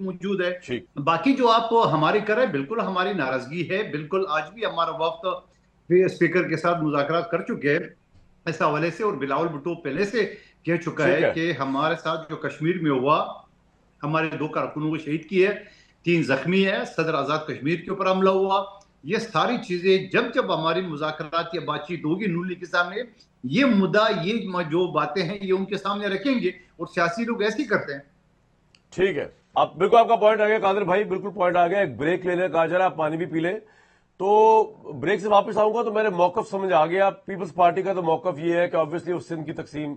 موجود ہے. باقی جو آپ ہماری کریں بالکل ہماری ناراضگی ہے, بالکل آج بھی ہمارا وقت اسپیکر کے ساتھ مذاکرات کر چکے ہیں اس حوالے سے, اور بلاول بھٹو پہلے سے کہہ چکا ہے کہ ہمارے ساتھ جو کشمیر میں ہوا, ہمارے 2 کارکنوں کو شہید کیے, 3 زخمی ہے, صدر آزاد کشمیر کے اوپر حملہ ہوا. یہ ساری چیزیں جب ہماری مذاکرات یا بات چیت ہوگی نون لیگ کے سامنے, یہ مدعا یہ جو باتیں ہیں یہ ان کے سامنے رکھیں گے, اور سیاسی لوگ ایسے ہی کرتے ہیں. ٹھیک ہے, آپ بالکل آپ کا پوائنٹ آ گیا قادر بھائی, بالکل پوائنٹ آ گیا. ایک بریک لینے کا جرا, آپ پانی بھی پی لیں. تو بریک سے واپس آؤں گا تو میرے موقف سمجھ آ گیا. پیپلز پارٹی کا تو موقف یہ ہے کہ آبویسلی وہ سندھ کی تقسیم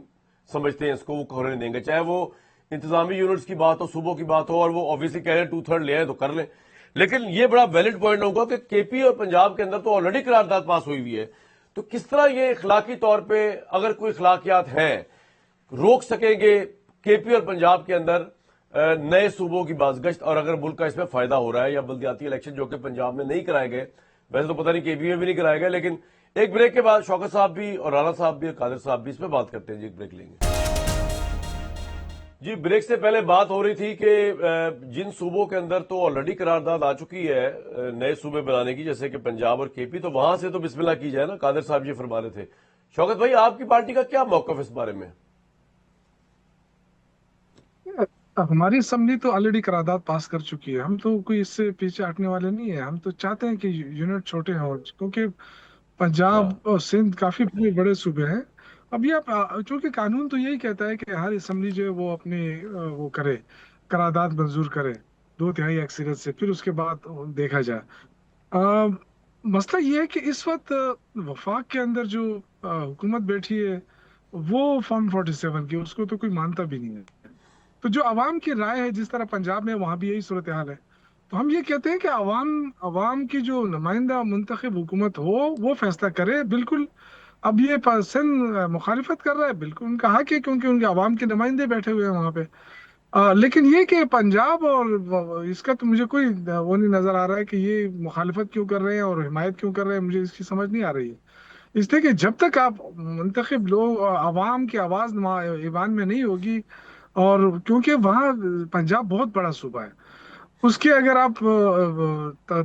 سمجھتے ہیں, اس کو وہ ہونے نہیں دیں گے, چاہے وہ انتظامی یونٹس کی بات ہو, صوبوں کی بات ہو, اور وہ آبویسلی کہہ رہے ہیں 2/3 لے آئے تو کر لیں. لیکن یہ بڑا ویلڈ پوائنٹ ہوگا کہ کے پی اور پنجاب کے اندر تو آلریڈی قرارداد پاس ہوئی ہوئی ہے, تو کس طرح یہ اخلاقی طور پہ اگر کوئی اخلاقیات ہیں روک سکیں گے کے پی اور پنجاب کے اندر نئے صوبوں کی بازگشت, اور اگر ملک کا اس میں فائدہ ہو رہا ہے, یا بلدیاتی الیکشن جو کہ پنجاب میں نہیں کرائے گئے, ویسے تو پتہ نہیں کے پی میں بھی نہیں کرائے گئے. لیکن ایک بریک کے بعد شوکت صاحب بھی اور رانا صاحب بھی اور قادر صاحب بھی اس پہ بات کرتے ہیں. جی ایک بریک لیں گے. جی بریک سے پہلے بات ہو رہی تھی کہ جن صوبوں کے اندر تو آلریڈی قرارداد آ چکی ہے نئے صوبے بنانے کی, جیسے کہ پنجاب اور کے پی, تو وہاں سے تو بسم اللہ کی جائے نا. قادر صاحب یہ فرما رہے تھے. شوکت بھائی آپ کی پارٹی کا کیا موقف اس بارے میں؟ ہماری اسمبلی تو آلریڈی قرارداد پاس کر چکی ہے, ہم تو کوئی اس سے پیچھے ہٹنے والے نہیں ہیں. ہم تو چاہتے ہیں کہ یونٹ چھوٹے ہوں, کیونکہ پنجاب اور سندھ کافی بڑے صوبے ہیں. اب یہ چونکہ قانون تو یہی کہتا ہے کہ ہر اسمبلی جو ہے وہ اپنے وہ کرے, قرارداد منظور کرے 2/3 اکثریت سے, پھر اس کے بعد دیکھا جائے. مسئلہ یہ ہے کہ اس وقت وفاق کے اندر جو حکومت بیٹھی ہے وہ فارم 47 کی, اس کو تو کوئی مانتا بھی نہیں ہے. تو جو عوام کی رائے ہے, جس طرح پنجاب میں وہاں بھی یہی صورتحال ہے, تو ہم یہ کہتے ہیں کہ عوام کی جو نمائندہ منتخب حکومت ہو وہ فیصلہ کرے. بالکل اب یہ سندھ مخالفت کر رہا ہے, بالکل ان کا حق ہے, کیونکہ ان کے عوام کے نمائندے بیٹھے ہوئے ہیں وہاں پہ. لیکن یہ کہ پنجاب اور اس کا تو مجھے کوئی وہ نہیں نظر آ رہا ہے کہ یہ مخالفت کیوں کر رہے ہیں اور حمایت کیوں کر رہے ہیں, مجھے اس کی سمجھ نہیں آ رہی ہے. اس لیے کہ جب تک آپ منتخب لوگ عوام کی آواز ایوان میں نہیں ہوگی, اور کیونکہ وہاں پنجاب بہت بڑا صوبہ ہے, اس کے اگر آپ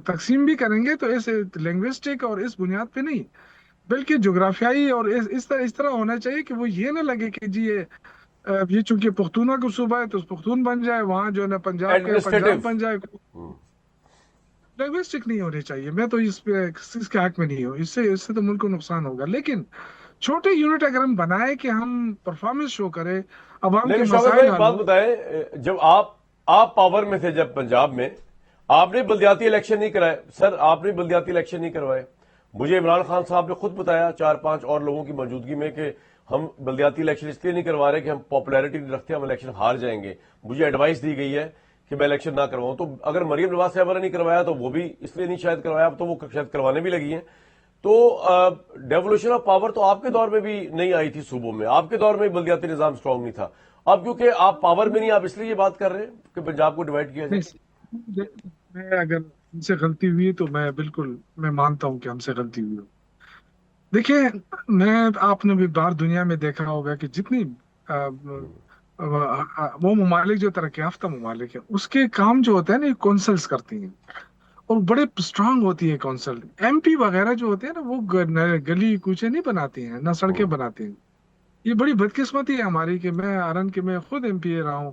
تقسیم بھی کریں گے تو اس لینگوسٹک اور اس بنیاد پہ نہیں, بلکہ جغرافیائی اور اس طرح ہونا چاہیے کہ وہ یہ نہ لگے کہ جی یہ چونکہ پختونہ کا صوبہ ہے تو پختون بن جائے, وہاں جو ہے نا پنجاب کا پنجاب بن جائے. لینگوسٹک نہیں ہونے چاہیے, میں تو اس کے حق میں نہیں ہوں. اس سے تو ملک کو نقصان ہوگا. لیکن چھوٹے یونٹ اگر ہم بنائے کہ ہم پرفارمنس شو کرے, عوام کے مسائل حل بات بتائیں, جب آپ پاور میں تھے, جب پنجاب میں آپ نے بلدیاتی الیکشن نہیں کرائے, سر آپ نے بلدیاتی الیکشن نہیں کروائے. مجھے عمران خان صاحب نے خود بتایا 4-5 اور لوگوں کی موجودگی میں کہ ہم بلدیاتی الیکشن اس لیے نہیں کروا رہے کہ ہم پاپولیرٹی نہیں رکھتے, ہم الیکشن ہار جائیں گے. مجھے ایڈوائس دی گئی ہے کہ میں الیکشن نہ کرواؤں. تو اگر مریم نواز صاحبہ نے نہیں کروایا تو وہ بھی اس لیے نہیں شاید کروایا, اب تو وہ شاید کروانے بھی لگی ہیں. تو ڈیولوشن آف پاور تو آپ کے دور میں بھی نہیں آئی تھی صوبوں میں, آپ کے دور میں بلدیاتی نظام اسٹرانگ نہیں تھا. اب کیونکہ آپ پاور میں نہیں, آپ اس لیے یہ بات کر رہے ہیں کہ پنجاب کو ڈیوائڈ کیا جائے. میں اگر ہم سے غلطی ہوئی تو میں مانتا ہوں کہ ہم سے غلطی ہوئی. دیکھیں آپ نے بھی باہر دنیا میں دیکھا ہوگا کہ جتنی وہ ممالک جو ترقی یافتہ ممالک ہیں, اس کے کام جو ہوتے ہیں نا, یہ کونسلز کرتی ہیں اور بڑے اسٹرانگ ہوتی ہے کونسل. ایم پی وغیرہ جو ہوتے ہیں نا, وہ گلی کوچے نہیں بناتی ہیں, نہ سڑکیں بناتی ہیں. یہ بڑی بدقسمتی ہے ہماری کہ میں خود ایم پی اے رہا ہوں,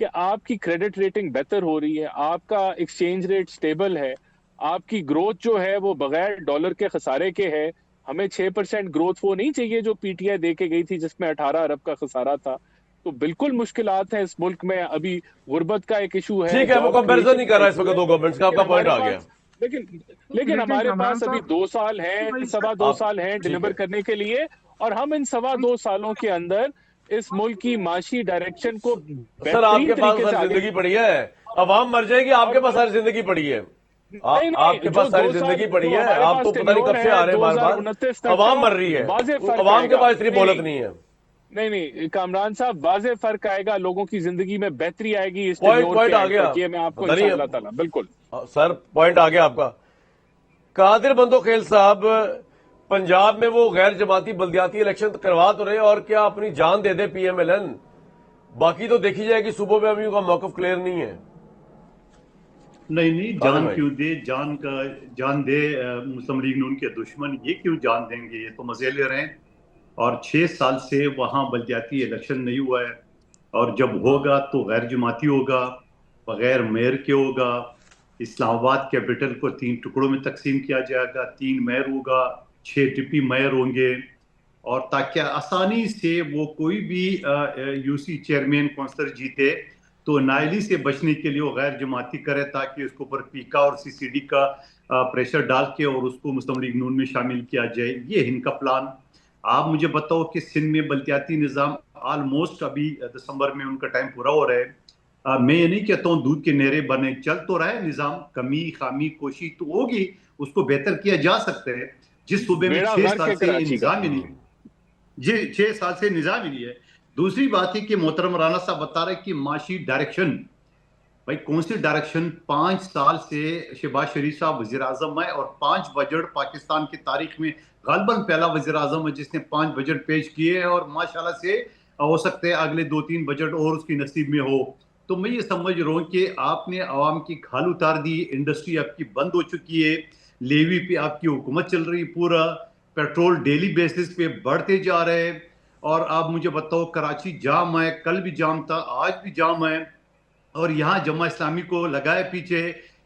کہ آپ کی کریڈٹ ریٹنگ بہتر ہو رہی ہے, آپ کا ایکسچینج ریٹ سٹیبل ہے, آپ کی گروتھ جو ہے وہ بغیر ڈالر کے خسارے کے ہے. ہمیں 6% گروتھ وہ نہیں چاہیے جو پی ٹی آئی دے کے گئی تھی جس میں 18 ارب کا خسارہ تھا. تو بالکل مشکلات ہیں اس ملک میں, ابھی غربت کا ایک ایشو ہے, ٹھیک ہے, وہ جاب کمپیریزن نہیں کریشن کر کا رہا اس ایشو وقت ہے, دو گورنمنٹس کا, آپ کا پوائنٹ آ گیا. لیکن ہمارے کامران پاس ابھی صاحب 2 سال ہیں, بھائی سوا 2 سال ہیں ٹھیک ڈیلیور ہے کرنے کے لیے, اور ہم ان سوا 2 سالوں کے اندر اس ملک کی معاشی ڈائریکشن کو سر, آپ بہترین کے پاس طریقے سے ساری آگے. زندگی پڑی ہے, عوام مر جائے گی, آپ اور کے پاس ساری زندگی پڑی ہے, نہیں آپ نہیں, کے جو پاس ساری 2 سال زندگی جو پڑی ہے, ہمارے آپ پاس تو پتہ نہیں ٹینیور کب سے ہے آ رہے ہیں بار بار, 2029 تک عوام کا, مر رہی ہے, واضح فرق عوام آئے کے گا. پاس اتنی مہلت نہیں ہے. نہیں کامران صاحب, واضح فرق آئے گا, لوگوں کی زندگی میں بہتری آئے گی اس ٹینیور پوائنٹ کے آ اینڈ گیا, تک, یہ میں آپ کو پتہ نہیں انشاءاللہ تعالی بالکل. سر, پوائنٹ آ گیا آپ کا. قادر بندو خیل صاحب, پنجاب میں وہ غیر جماعتی بلدیاتی الیکشن کروا تو رہے, اور کیا اپنی جان دے دے پی ایم ایل این, باقی تو دیکھی جائے گی, صوبوں میں ابھی کا موقف کلیئر نہیں ہے. نہیں قادر جان بھائی, کیوں دے, جان دے مسلم لیگ نون کے دشمن یہ کیوں جان دیں گے, یہ تو مزے لے رہے ہیں. اور 6 سال سے وہاں بلدیاتی الیکشن نہیں ہوا ہے, اور جب ہوگا تو غیر جماعتی ہوگا, بغیر میئر کے ہوگا. اسلام آباد کیپٹل کو 3 ٹکڑوں میں تقسیم کیا جائے گا, 3 میئر ہوگا, 6 ڈپٹی میئر ہوں گے, اور تاکہ آسانی سے وہ کوئی بھی یو سی چیئرمین کونسلر جیتے تو نائلی سے بچنے کے لیے وہ غیر جماعتی کرے, تاکہ اس کے اوپر پیکا اور سی سی ڈی کا پریشر ڈال کے اور اس کو مسلم لیگ نون میں شامل کیا جائے. یہ ان کا پلان. آپ مجھے بتاؤ کہ سندھ میں بلدیاتی نظام آلموسٹ ابھی دسمبر میں ان کا ٹائم پورا ہو رہا ہے. میں یہ نہیں کہتا ہوں دودھ کے نہریں بنے, چل تو رہا ہے نظام, کمی خامی کوشی تو ہوگی, اس کو بہتر کیا جا سکتا ہے. جس صوبے میں بیڑا 6 غرق سال ہے سے کراچی کا. نظام ہی نہیں, جی 6 سال سے نظام ہی نہیں ہے. دوسری بات ہے کہ محترم رانا صاحب بتا رہے کہ معاشی ڈائریکشن, بھائی کون سی ڈائریکشن؟ 5 سال سے شہباز شریف صاحب وزیر اعظم ہے, اور 5 بجٹ پاکستان کی تاریخ میں غالباً پہلا وزیر اعظم ہے جس نے 5 بجٹ پیش کیے ہیں, اور ماشاءاللہ سے ہو سکتے ہیں اگلے 2-3 بجٹ اور اس کی نصیب میں ہو. تو میں یہ سمجھ رہا ہوں کہ آپ نے عوام کی کھال اتار دی, انڈسٹری آپ کی بند ہو چکی ہے, لیوی پہ آپ کی حکومت چل رہی, پورا پیٹرول ڈیلی بیسس پہ بڑھتے جا رہے ہیں. اور آپ مجھے بتاؤ کراچی جام ہے, کل بھی جام تھا, آج بھی جام ہے, اور یہاں جماعت اسلامی کو لگائے پیچھے,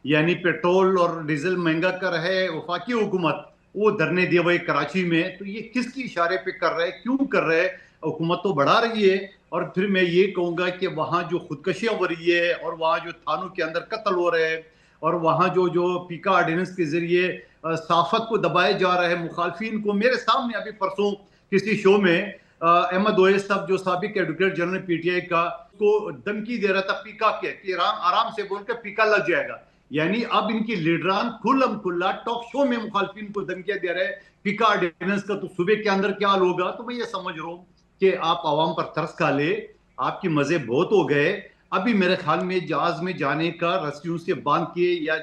یعنی پیٹرول اور ڈیزل مہنگا کر ہے وفاقی حکومت, وہ دھرنے دیے ہوئے کراچی میں. تو یہ کس کی اشارے پہ کر رہے, کیوں کر رہے؟ حکومت تو بڑھا رہی ہے. اور پھر میں یہ کہوں گا کہ وہاں جو خودکشیاں ہو رہی ہے, اور وہاں جو تھانوں کے اندر قتل ہو رہے ہیں, اور وہاں جو پیکا آرڈیننس کے ذریعے صحافت کو دبائے جا رہے ہیں, مخالفین کو. میرے سامنے ابھی پرسوں کسی شو میں احمد اویس صاحب جو سابق advocate general P T I کا, کو دھمکی دے رہا تھا پیکا کے, کہ آرام سے بول کے پیکا لگ جائے گا. یعنی اب ان کی لیڈران کھلم کھلا ٹاک شو میں مخالفین کو دھمکیاں دے رہے ہیں پیکا آرڈیننس کا, تو صوبے کے اندر کیا حال ہوگا. تو میں یہ سمجھ رہا ہوں کہ آپ عوام پر ترس کھا لے, آپ کی مزے بہت ہو گئے. ابھی میرے خیال میں جہاز میں جانے کا رسیوں سے باندھ کے یا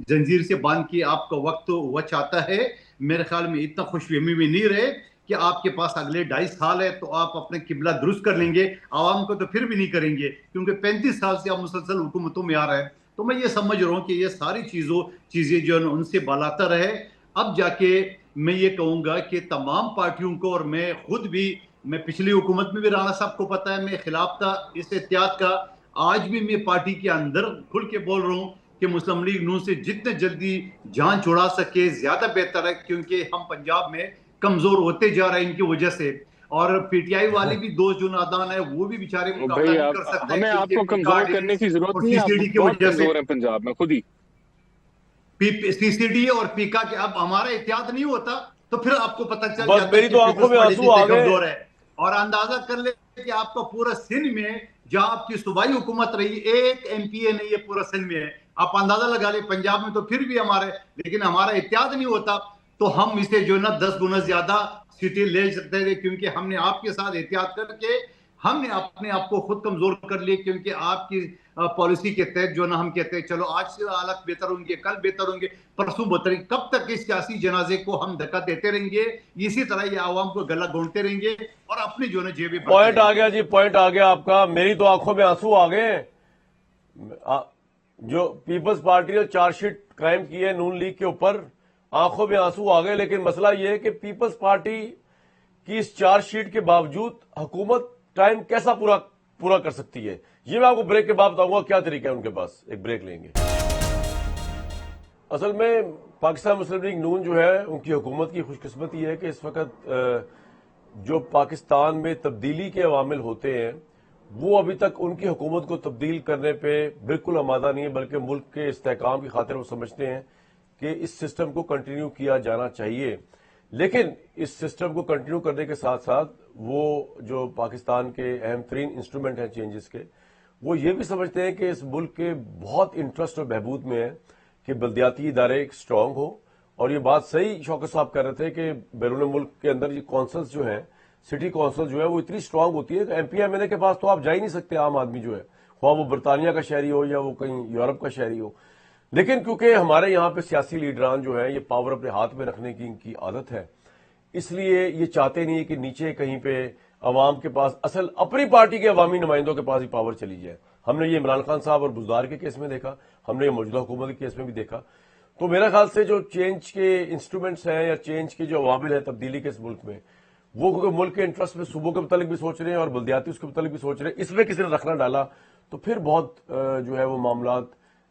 زنجیر سے باندھ کے آپ کا وقت ہوا چاہتا ہے. میرے خیال میں اتنا خوش فہمی میں نہیں رہے کہ آپ کے پاس اگلے 2.5 سال ہے تو آپ اپنے قبلہ درست کر لیں گے. عوام کو تو پھر بھی نہیں کریں گے, کیونکہ 35 سال سے آپ مسلسل حکومتوں میں آ رہے ہیں. تو میں یہ سمجھ رہا ہوں کہ یہ ساری چیزیں جو ہے ان سے بالاتر ہے. اب جا کے میں یہ کہوں گا کہ تمام پارٹیوں کو, اور میں خود بھی, میں پچھلی حکومت میں بھی رانا صاحب کو پتا ہے میں خلاف تھا اس احتیاط کا, آج بھی میں پارٹی کے اندر کھل کے بول رہا ہوں کہ مسلم لیگ نون سے جتنے جلدی جان چھڑا سکے زیادہ بہتر ہے, کیونکہ ہم پنجاب میں کمزور ہوتے جا رہے ہیں ان کی وجہ سے. اور پی ٹی آئی والے بھی دوست جو نادان ہے وہ بھی بیچارے مقابلہ بھائی نہیں کر سکتے, ہمیں آپ کیونکہ کو پیکا کمزور کرنے آرڈیننس کی ضرورت اور نہیں سی ہے, سی آپ ڈی کی بہت وجہ سے, کمزور ہیں پنجاب میں خود ہی. سی سی ڈی اور پیکا کے اب ہمارا احتیاط نہیں ہوتا تو پھر آپ کو پتہ چل بس جاتا ہے میری کہ تو آنکھوں پیپلز میں پارٹی آنسو کتنے آ گئے. کمزور ہے. اور اندازہ کر لیں کہ آپ کا پورا سندھ میں جہاں آپ کی صوبائی حکومت رہی, ایک ایم پی اے نہیں ہے پورا سندھ میں ہے. آپ اندازہ لگا لیں پنجاب میں تو پھر بھی ہمارے, لیکن ہمارا احتیاط نہیں ہوتا تو ہم اسے جو ہے نا 10 گنا زیادہ سیٹیں لے سکتے تھے, کیونکہ ہم نے آپ کے ساتھ احتیاط کر کے ہم نے اپنے آپ کو خود کمزور کر لیے. کیونکہ آپ کی پالیسی کے تحت جو نا ہم کہتے ہیں چلو آج سے حالات بہتر ہوں گے, کل بہتر ہوں گے, پرسوں بہتر ہوں گے. کب تک اس سیاسی جنازے کو ہم دھکا دیتے رہیں گے؟ اسی طرح یہ عوام کو گلا گھونٹتے رہیں گے اور اپنی جو ہے جیبیں بھرتے پوائنٹ رہیں آ گے. گیا جی, پوائنٹ آ گیا آپ کا. میری تو آنکھوں میں آنسو آ گئے. جو پیپلز پارٹی نے چارج شیٹ قائم کی ہے نون لیگ کے اوپر, آنکھوں میں آنسو آ گئے. لیکن مسئلہ یہ ہے کہ پیپلز پارٹی کی اس چارج شیٹ کے باوجود حکومت ٹائم کیسا پورا پورا کر سکتی ہے. یہ میں آپ کو بریک کے بعد بتاؤں گا کیا طریقہ ہے ان کے پاس. ایک بریک لیں گے. اصل میں پاکستان مسلم لیگ نون جو ہے ان کی حکومت کی خوش قسمتی یہ ہے کہ اس وقت جو پاکستان میں تبدیلی کے عوامل ہوتے ہیں وہ ابھی تک ان کی حکومت کو تبدیل کرنے پہ بالکل آمادہ نہیں ہے، بلکہ ملک کے استحکام کی خاطر وہ سمجھتے ہیں کہ اس سسٹم کو کنٹینیو کیا جانا چاہیے. لیکن اس سسٹم کو کنٹینیو کرنے کے ساتھ ساتھ وہ جو پاکستان کے اہم ترین انسٹرومنٹ ہیں چینجز کے، وہ یہ بھی سمجھتے ہیں کہ اس ملک کے بہت انٹرسٹ اور بہبود میں ہے کہ بلدیاتی ادارے ایک اسٹرانگ ہو. اور یہ بات صحیح شوکت صاحب کہہ رہے تھے کہ بیرون ملک کے اندر یہ کونسلز جو ہیں، سٹی کونسل جو ہے وہ اتنی اسٹرانگ ہوتی ہے کہ ایم پی ایم ایل اے کے پاس تو آپ جا ہی نہیں سکتے عام آدمی جو ہے، خواہ وہ برطانیہ کا شہری ہو یا وہ کہیں یورپ کا شہری ہو. لیکن کیونکہ ہمارے یہاں پہ سیاسی لیڈران جو ہیں یہ پاور اپنے ہاتھ میں رکھنے کی ان کی عادت ہے، اس لیے یہ چاہتے نہیں کہ نیچے کہیں پہ عوام کے پاس اصل اپنی پارٹی کے عوامی نمائندوں کے پاس ہی پاور چلی جائے. ہم نے یہ عمران خان صاحب اور بزدار کے کیس میں دیکھا، ہم نے یہ موجودہ حکومت کے کیس میں بھی دیکھا. تو میرا خیال سے جو چینج کے انسٹرومنٹس ہیں یا چینج کے جو عوامل ہیں تبدیلی کے اس ملک میں، وہ کیونکہ ملک کے انٹرسٹ میں صوبوں کے متعلق بھی سوچ رہے ہیں اور بلدیاتی اس کے متعلق بھی سوچ رہے ہیں، اس میں کسی نے رکھنا ڈالا تو پھر بہت جو ہے وہ معاملات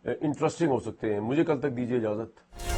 انٹرسٹنگ ہو سکتے ہیں. مجھے کل تک دیجیے اجازت.